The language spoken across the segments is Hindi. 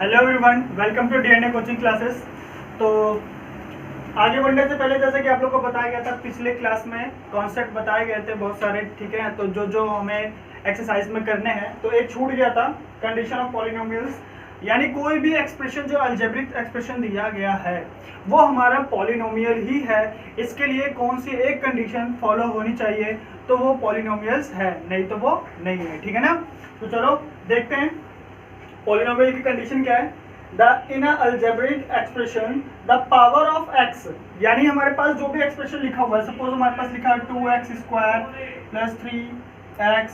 Hello everyone, welcome to DNA coaching classes. तो आगे बढ़ने से पहले जैसे कि आप लोग को बताया गया था, पिछले क्लास में कॉन्सेप्ट बताए गए थे बहुत सारे, ठीक है। तो जो जो हमें एक्सरसाइज में करने हैं, तो एक छूट गया था, कंडीशन ऑफ पॉलिनोमियल्स। यानी कोई भी एक्सप्रेशन जो अलजेब्रिक एक्सप्रेशन दिया गया है वो हमारा पॉलिनोमियल ही है। इसके लिए कौन सी एक कंडीशन फॉलो होनी चाहिए, तो वो पॉलिनोमियल्स है, नहीं तो वो नहीं है, ठीक है ना। तो चलो देखते हैं पॉलिनोमियल की कंडीशन क्या है। The in algebraic expression the power of x, यानी हमारे पास जो भी एक्सप्रेशन लिखा हुआ है, सपोज हमारे पास लिखा है 2x square plus 3x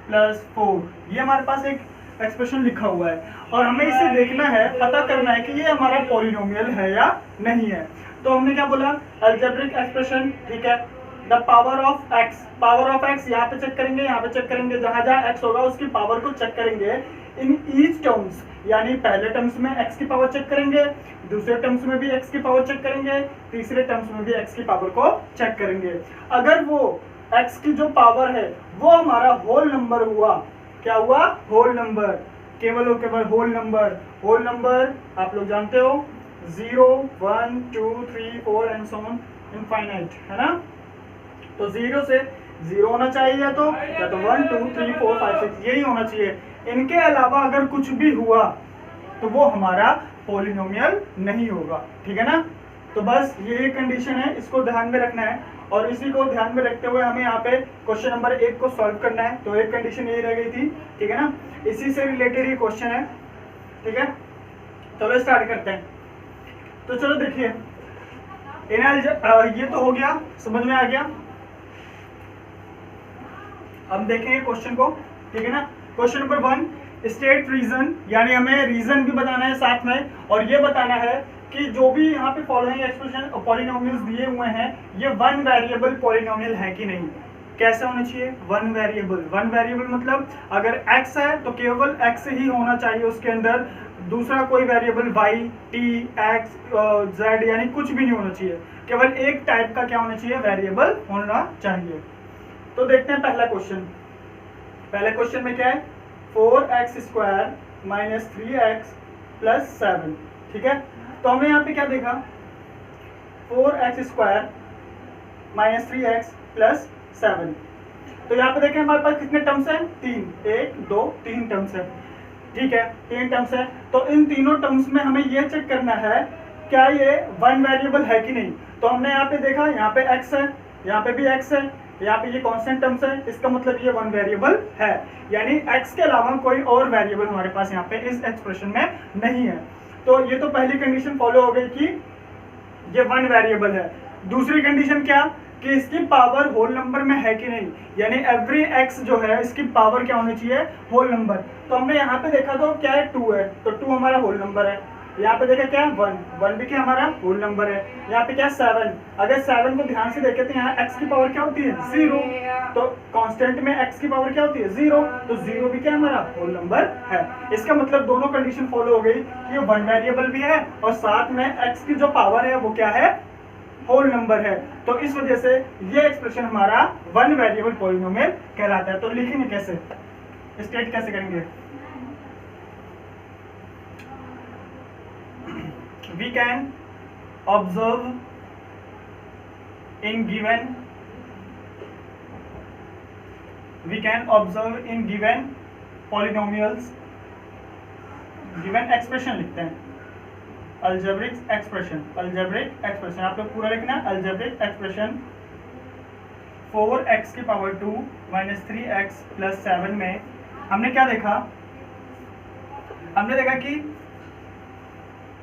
plus 4, ये हमारे पास एक एक्सप्रेशन लिखा हुआ है और हमें इसे देखना है, पता करना है कि ये हमारा पॉलिनोमियल है या नहीं है। तो हमने क्या बोला, अलजेब्रिक एक्सप्रेशन, ठीक है। द पावर ऑफ एक्स यहाँ पे चेक करेंगे, यहाँ पे चेक करेंगे, जहां जहां एक्स होगा उसकी पावर को चेक करेंगे इन ईच टर्म्स। यानी पहले टर्म्स में एक्स की पावर चेक करेंगे, दूसरे टर्म्स में भी एक्स की पावर चेक करेंगे, तीसरे टर्म्स में भी एक्स की पावर को चेक करेंगे। अगर वो एक्स की जो पावर है वो हमारा होल नंबर हुआ, क्या हुआ, होल नंबर, केवल और केवल होल नंबर। होल नंबर आप लोग जानते हो 0 1 2 3 4 एंड सो ऑन इनफाइनाइट, है ना। तो 0 से 0 होना चाहिए, या तो 1 2 3 4 5 6 यही होना चाहिए। इनके अलावा अगर कुछ भी हुआ तो वो हमारा पॉलिनोमियल नहीं होगा, ठीक है ना। तो बस ये कंडीशन है, इसको ध्यान में रखना है और इसी को ध्यान में रखते हुए हमें यहाँ पे क्वेश्चन नंबर 1 को सॉल्व करना है। तो एक कंडीशन यही रह गई थी, ठीक है ना, इसी से रिलेटेड ये क्वेश्चन है, ठीक है। चलो स्टार्ट करते हैं। तो चलो देखिए, ये तो हो गया, समझ में आ गया। अब देखेंगे क्वेश्चन को, ठीक है ना। क्वेश्चन नंबर 1, स्टेट रीजन, यानी हमें रीजन भी बताना है साथ में, और ये बताना है कि जो भी यहाँ पे फॉलोइंग एक्सप्रेशन पॉलिनोमियल्स दिए हुए हैं ये वन वेरिएबल पॉलिनोमियल है कि नहीं। कैसे होना चाहिए, वन वेरिएबल मतलब अगर x है तो केवल x ही होना चाहिए उसके अंदर, दूसरा कोई variable y, t, x, z यानी कुछ भी नहीं होना चाहिए, केवल एक टाइप का क्या होना चाहिए, वेरिएबल होना चाहिए। तो देखते हैं पहला क्वेश्चन। पहले क्वेश्चन में क्या है, 4x square minus 3x plus 7, ठीक है। तो हमने यहाँ पे क्या देखा, 4x square minus 3x plus 7। तो यहाँ पे देखें हमारे पास कितने टर्म्स हैं, 3, 1 2 3 टर्म्स है, ठीक है, 3 टर्म्स है। तो इन तीनों टर्म्स में हमें ये चेक करना है क्या ये वन वेरिएबल है कि नहीं। तो हमने यहाँ पे देखा, यहाँ पे x है, यहाँ पे भी x है, यहाँ पे ये कांस्टेंट टर्म्स है, इसका मतलब ये वन वेरिएबल है, यानी x के अलावा कोई और वेरिएबल हमारे पास यहाँ पे इस एक्सप्रेशन में नहीं है। तो ये तो पहली कंडीशन फॉलो हो गई कि ये वन वेरिएबल है। दूसरी कंडीशन क्या, कि इसकी पावर होल नंबर में है कि नहीं, यानी एवरी x जो है इसकी पावर क्या होनी चाहिए, होल नंबर। तो हमने यहाँ पे देखा तो क्या है, 2 है, तो 2 हमारा होल नंबर है। यहाँ पे देखा क्या है, 1 भी क्या हमारा होल नंबर है। यहाँ पे क्या 7, अगर 7 को ध्यान से देखें तो यहाँ x की पावर क्या होती है, 0, तो कांस्टेंट में x की पावर क्या होती है, 0, तो 0 भी क्या हमारा होल नंबर है। इसका मतलब दोनों कंडीशन फॉलो हो गई कि ये वन वेरिएबल भी है और साथ में x की जो पावर है वो क्या है, होल नंबर है। तो इस वजह से ये एक्सप्रेशन हमारा वन वेरिएबल पॉलिनोमियल कहलाता है। तो लिखेंगे कैसे, स्टेट कैसे करेंगे, we can observe in given polynomials, given expression लिखते हैं, algebraic expression आप लोग पूरा लिखना, algebraic expression 4x की पावर 2 माइनस 3x प्लस 7 में हमने क्या देखा, हमने देखा कि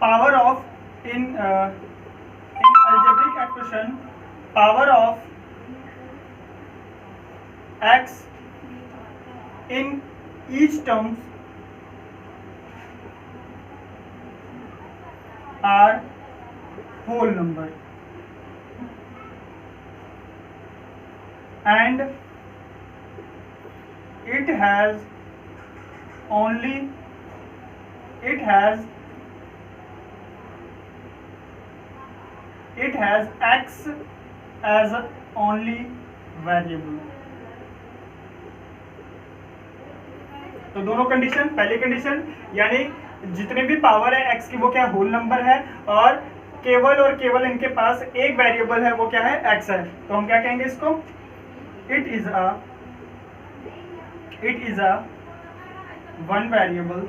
power of in algebraic expression power of x in each terms are whole number and it has x as only variable। तो दोनों कंडीशन, पहली कंडीशन यानी जितने भी पावर है x की वो क्या होल नंबर है, और केवल इनके पास एक वेरिएबल है वो क्या है x है। तो हम क्या कहेंगे इसको, it is a one variable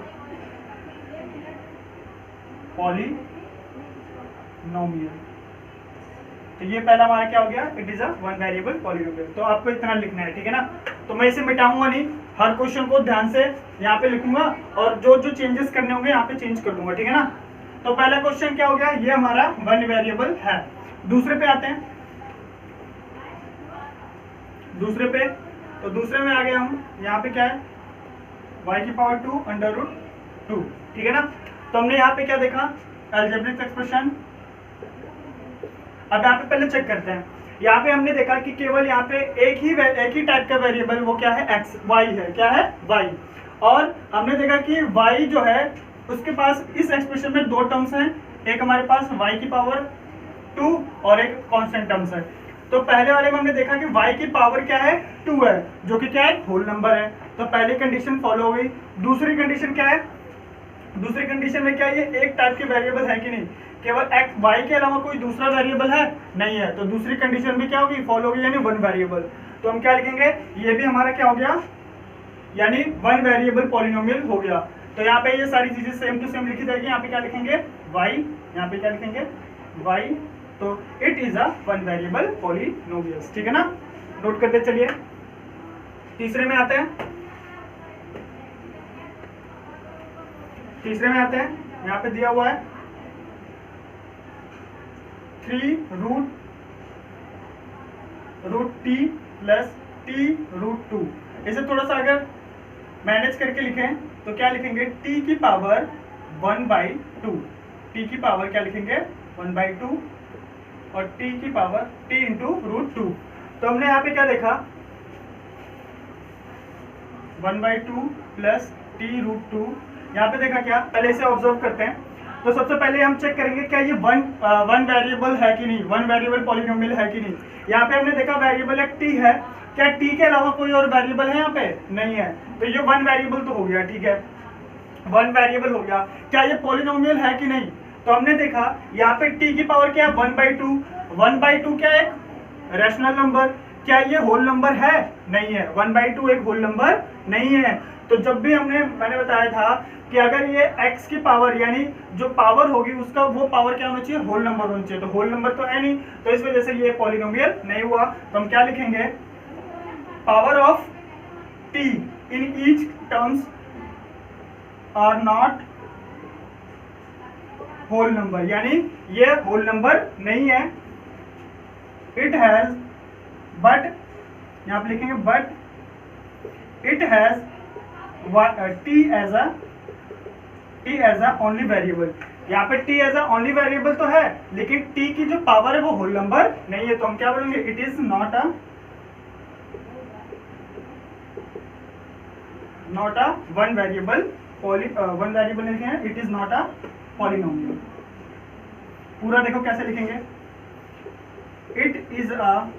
polynomial. तो ये पहला हमारा क्या हो गया, it is a one variable polynomial. तो आपको इतना लिखना है, ठीक है ना। तो मैं इसे मिटाऊंगा नहीं, हर क्वेश्चन को ध्यान से यहाँ पे लिखूंगा और जो जो चेंजेस करने होंगे यहाँ पे चेंज कर दूंगा, ठीक है ना। तो पहला क्वेश्चन क्या हो गया, ये हमारा वन वेरिएबल है। दूसरे पे आते हैं, दूसरे पे, तो दूसरे में आ गए हम, यहाँ पे क्या है y की पावर 2 अंडर रूट 2, ठीक है ना। तो हमने यहाँ पे क्या देखा, अलजेब्रिक एक्सप्रेशन। अब यहाँ पे पहले चेक करते हैं, यहाँ पे हमने देखा कि केवल यहाँ पे एक ही टाइप का वेरिएबल वो क्या है x, y है, क्या है y। और हमने देखा कि y जो है उसके पास इस एक्सप्रेशन में दो टर्म्स हैं, एक हमारे पास y की पावर 2 और एक कांस्टेंट टर्म्स है। तो पहले वाले में हमने देखा कि y की पावर क्या है 2 है, जो कि क्या है होल नंबर है। तो पहली कंडीशन फॉलो हो गई। दूसरी कंडीशन क्या है, दूसरी कंडीशन में क्या ये एक टाइप के वेरिएबल है कि नहीं, केवल x y के अलावा कोई दूसरा वेरिएबल है नहीं है। तो दूसरी कंडीशन भी क्या होगी, फॉलो होगी, यानी वन वेरिएबल। तो हम क्या लिखेंगे, ये भी हमारा क्या हो गया, यानी वन वेरिएबल पॉलिनोमियल हो गया। तो यहाँ पे ये सारी चीजें सेम टू सेम लिखी जाएगी। यहाँ पे क्या लिखेंगे y, यहाँ पे क्या लिखेंगे y। तो it is a one variable polynomial, ठीक है ना, नोट करते चलिए। तीसरे में आते हैं, तीसरे में आते हैं, यहाँ पे दिया हुआ है 3 root t plus t root 2। इसे थोड़ा सा अगर मैनेज करके लिखें तो क्या लिखेंगे, t की पावर 1/2, t की पावर क्या लिखेंगे 1/2 और t की पावर t इंटू रूट 2। तो हमने यहाँ पे क्या देखा, 1/2 प्लस टी रूट 2। यहाँ पे देखा क्या, पहले इसे ऑब्जर्व करते हैं। तो सबसे पहले हम चेक करेंगे क्या ये वन वेरिएबल है कि नहीं, वन वेरिएबल पॉलिनोमियल है कि नहीं। यहाँ पे हमने देखा वेरिएबल एक t है, क्या t के अलावा कोई और वेरिएबल है यहाँ पे, नहीं है। तो ये वन वेरिएबल तो हो गया, ठीक है, वन वेरिएबल हो गया। क्या ये पॉलिनोमियल है कि नहीं, तो हमने देखा यहाँ पे t की पावर क्या है 1/2, 1/2 क्या है रैशनल नंबर, क्या ये होल नंबर है, नहीं है, 1/2 एक होल नंबर नहीं है। तो जब भी मैंने बताया था कि अगर ये x की पावर यानी जो पावर होगी उसका वो पावर क्या होना चाहिए, होल नंबर होना चाहिए। तो होल नंबर तो है नहीं, तो इस वजह से ये पॉलिनोमियल नहीं हुआ। तो हम क्या लिखेंगे, power of t in each terms are not whole number, यानी ये होल नंबर नहीं है। इट हैज बट, यहाँ पे लिखेंगे but it has t as a only variable. यहाँ पे t as a only variable तो है, लेकिन t की जो पावर है वो होल नंबर नहीं है। तो हम क्या बोलेंगे, it is not a one variable लिखे हैं, it is not a polynomial. पूरा देखो कैसे लिखेंगे, it is a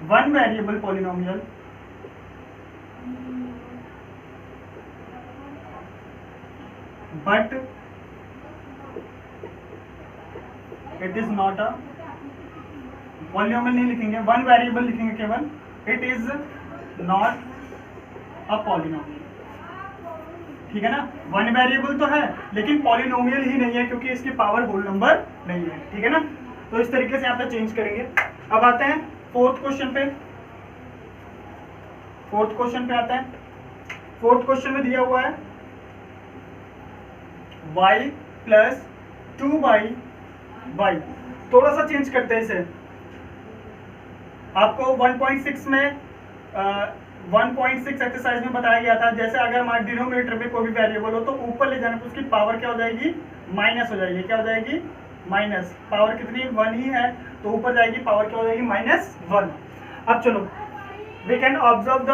one variable polynomial but it is not a polynomial, नहीं लिखेंगे, वन वेरिएबल लिखेंगे केवल, it is not a polynomial, ठीक है ना। वन वेरिएबल तो है लेकिन पॉलिनोमियल ही नहीं है क्योंकि इसकी पावर होल नंबर नहीं है, ठीक है ना। तो इस तरीके से यहाँ पे चेंज करेंगे। अब आते हैं फोर्थ क्वेश्चन पे, फोर्थ क्वेश्चन पे आते हैं। फोर्थ क्वेश्चन में दिया हुआ है y प्लस 2y। थोड़ा सा चेंज करते हैं इसे। आपको 1.6 में 1.6 एक्सरसाइज में बताया गया था, जैसे अगर हमारे डिनोमिनेटर में कोई भी वेरिएबल हो तो ऊपर ले जाने पर उसकी पावर क्या हो जाएगी, माइनस हो जाएगी। क्या हो जाएगी, माइनस। पावर कितनी 1 ही है तो ऊपर जाएगी, पावर क्या हो जाएगी -1। अब चलो, we can observe the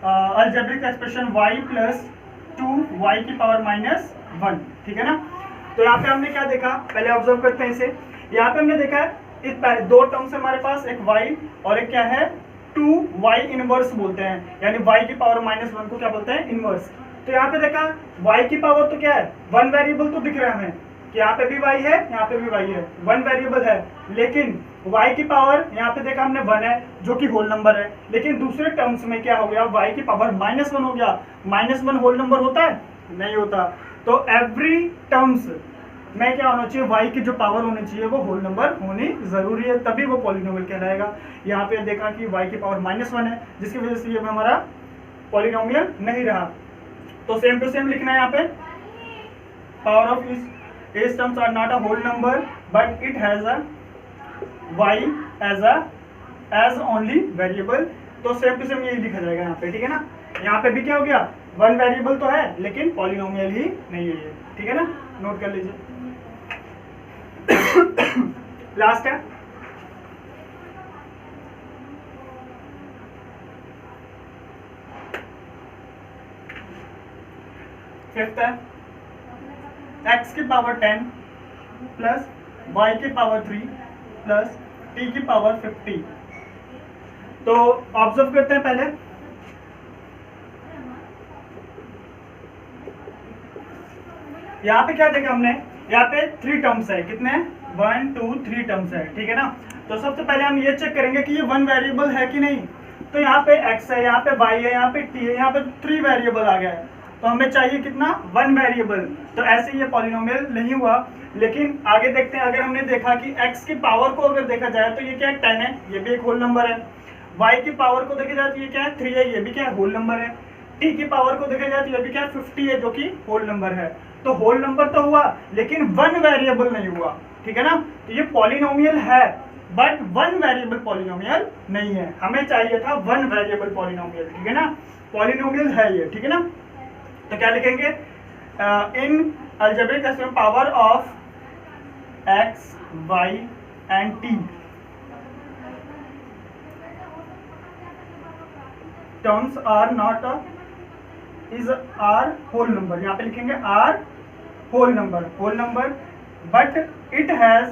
algebraic expression y plus 2y की पावर -1, ठीक है ना। तो यहाँ पे हमने क्या देखा, पहले ऑब्जर्व करते हैं इसे। यहाँ पे हमने देखा इस दो टर्म्स हमारे पास, एक y और एक क्या है 2y इनवर्स बोलते हैं, यानी y की पावर -1 को क्या बोलते हैं, इनवर्स। तो यहाँ पे देखा y की पावर तो क्या है, वन वेरिएबल तो दिख रहा है हमें कि यहाँ पे भी y है, यहाँ पे भी y है, वन वेरिएबल है, लेकिन y की पावर यहाँ पे देखा हमने 1 है जो कि होल नंबर है, लेकिन दूसरे टर्म्स में क्या हो गया, y की पावर -1 हो गया। -1 होल नंबर होता है? नहीं होता। तो एवरी टर्म्स में क्या होना चाहिए, y की जो पावर होनी चाहिए वो होल नंबर होनी जरूरी है, तभी वो पॉलिनोमियल कहलाएगा। यहाँ पे देखा कि y की पावर -1 है, जिसकी वजह से ये हमारा पॉलिनोमियल नहीं रहा। तो सेम टू सेम लिखना है यहाँ पे, पावर ऑफ इस terms are not a whole number but it has a y as only variable. तो सेम टू सेम यही लिखा जाएगा यहाँ पे, ठीक है ना। यहाँ पे भी क्या हो गया, वन वेरिएबल तो है लेकिन पॉलिनोमियल ही नहीं है ये, ठीक है ना, नोट कर लीजिए। लास्ट है फिफ्थ है, x की पावर 10 प्लस y की पावर 3 प्लस t की पावर 50। तो ऑब्जर्व करते हैं पहले, यहाँ पे क्या देखा हमने, यहाँ पे 3 टर्म्स है, कितने 1 2 3 टर्म्स है, ठीक है ना। तो सबसे पहले हम ये चेक करेंगे कि ये वन वेरिएबल है कि नहीं। तो यहाँ पे x है, यहाँ पे y है, यहाँ पे t है, यहाँ पे 3 वेरिएबल आ गया है, तो हमें चाहिए कितना, वन वेरिएबल। तो ऐसे ये पॉलिनोमियल नहीं हुआ। लेकिन आगे देखते हैं, अगर हमने देखा कि x की पावर को अगर देखा जाए तो ये क्या है, 10 है, ये भी एक होल नंबर है। y की पावर को देखा जाए तो ये क्या है, 3 है, ये भी क्या है, होल नंबर है। t की पावर को देखा जाए तो ये भी क्या है, 50 है, जो कि होल नंबर है। तो होल नंबर तो हुआ लेकिन वन वेरिएबल नहीं हुआ, ठीक है ना। तो ये पॉलिनोमियल है बट वन वेरिएबल पॉलिनोमियल नहीं है, हमें चाहिए था वन वेरिएबल पॉलिनोमियल, ठीक है ना। पॉलिनोमियल है ये, ठीक है ना। तो क्या लिखेंगे, in algebraic expression power of x y and t terms are not is are whole number. यहाँ पे लिखेंगे are whole number but it has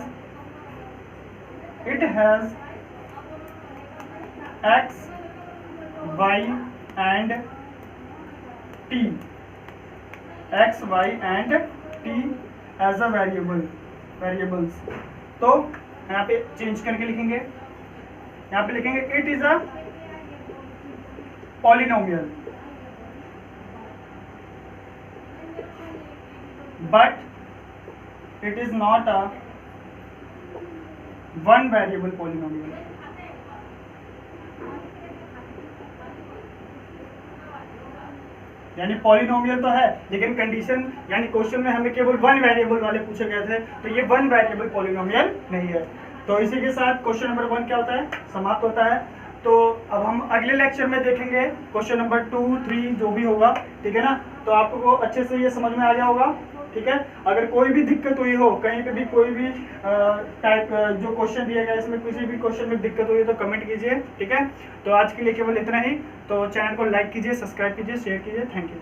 x y and t, x y and t as a variables. तो यहाँ पे चेंज करके लिखेंगे, यहाँ पे लिखेंगे it is a polynomial but it is not a one variable polynomial। यानी पॉलिनोमियल तो है लेकिन कंडीशन यानी क्वेश्चन में हमें केवल वन वेरिएबल वाले पूछे गए थे, तो ये वन वेरिएबल पॉलिनोमियल नहीं है। तो इसी के साथ क्वेश्चन नंबर 1 क्या होता है, समाप्त होता है। तो अब हम अगले लेक्चर में देखेंगे क्वेश्चन नंबर 2 3 जो भी होगा, ठीक है ना। तो आपको अच्छे से ये समझ में आ गया होगा, ठीक है। अगर कोई भी दिक्कत हुई हो, कहीं पे भी कोई भी टाइप जो क्वेश्चन दिया गया इसमें किसी भी क्वेश्चन में दिक्कत हुई तो कमेंट कीजिए, ठीक है। तो आज के लिए केवल इतना ही। तो चैनल को लाइक कीजिए, सब्सक्राइब कीजिए, शेयर कीजिए। Thank you.